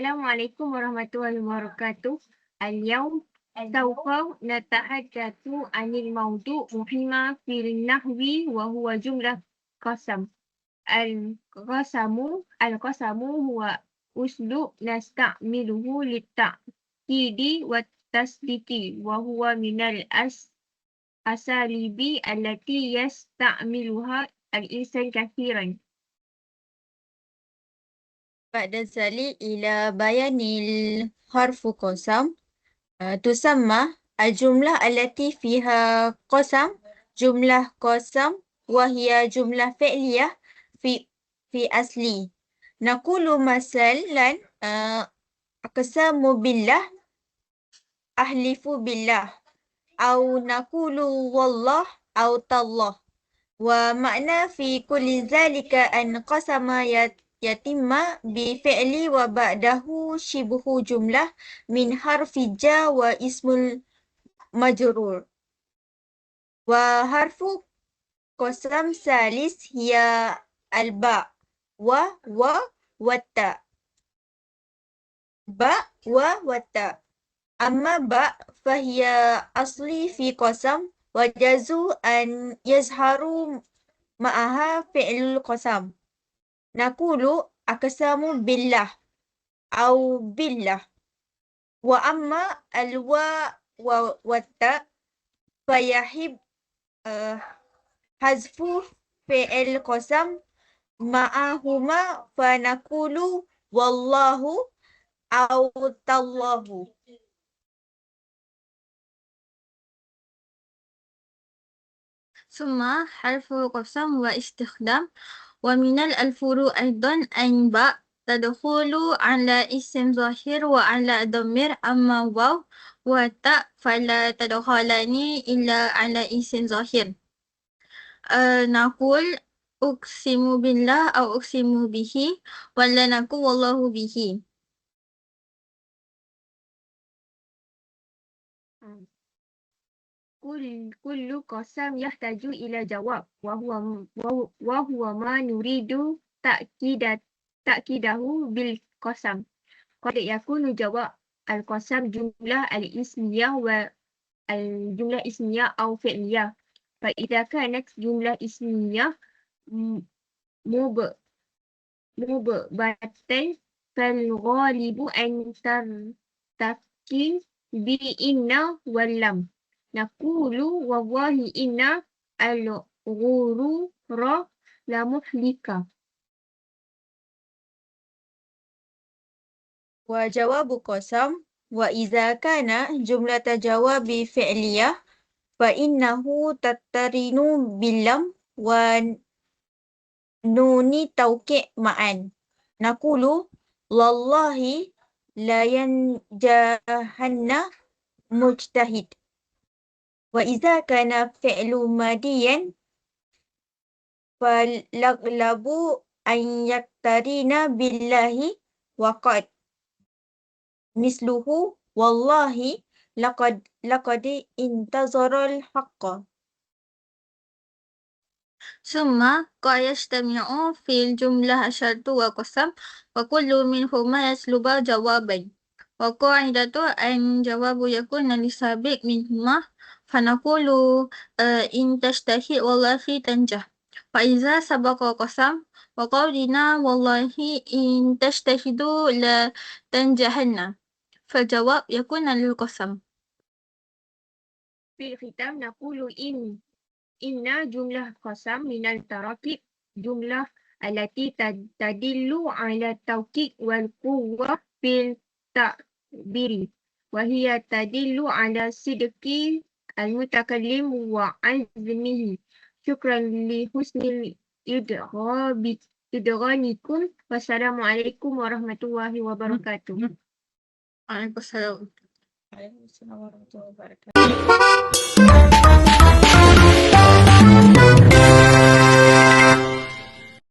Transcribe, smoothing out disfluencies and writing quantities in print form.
Assalamualaikum warahmatullahi wabarakatuh. Al-yawm sawfa natahaddatsu 'anil mawdu' muhimma fil nahwi wa huwa jumlah qasam. Al-qasamu huwa uslub nasta'miluhu lit-ta'kidi wa tasdiki wa huwa minal asalibi allati yasta'miluha al-insan kathiran. بعد ذلك إلى بيان الحرف قسم تسمى الجملة التي فيها قسم جملة قسم وهي جملة فعلية في أصلي. نقول مثلا أقسم بالله أحلف بالله أو نقول والله أو تالله. ومعنى في كل ذلك أن قسم يتم بفعل وبعده شبه جملة من حرف جاء واسم المجرور. وحرف قسم ثالث هي الباء والتاء. باء والتاء. أما باء فهي أصلي في قسم وجاز أن يظهر معها فعل القسم. نقول أقسم بالله أو بالله. وأما الواء والتاء فيحب حذف فعل القسم معهما فنقول والله أو تالله. ثم حرف قسم واستخدام ومن الفروع أيضا أن باء تدخل على اسم ظاهر وعلى ضمير أما واو وتاء فلا تدخلان إلا على اسم ظاهر. نقول أقسم بالله أو أقسم به ولا نقول والله به. كل قسم يحتاج إلى جواب وهو ما نريد تأكيده بالقسم. قد يكون جواب القسم جملة الاسمية والجملة اسمية أو فعلية. فإذا كانت جملة اسمية مبتدأ فالغالب أن ترتقي بإن واللم. نقول والله إن الغرور لمهلك. وجواب قسم وإذا كان جملة جواب فعلية فإنه تقترن باللم ونون توكيد معا. نقول والله لا ينجحن مجتهد. وإذا كان فعل ماضيا فالأغلب أن يقترن بالله وقد مثله والله لقد انتظر الحق. ثم قد يجتمع في الجملة الشرط وقسم وكل منهما يسلب جوابين. وقاعدة أن جواب يكون للسابق منهما فنقول إن تجتهد والله تنجح. فإذا سبق قسم وقولنا والله إن تجتهدوا لتنجحن فالجواب يكون للقسم. في الختام نقول إن جملة قسم من التراكيب جملة التي تدل على التوكيد والقوة في التعبير وهي تدل على صدق المتكلم وعزمه. شكرا لحسن إدغامكم والسلام عليكم ورحمة الله وبركاته. وعليكم السلام. Waalaikumsalam warahmatullahi wabarakatuh.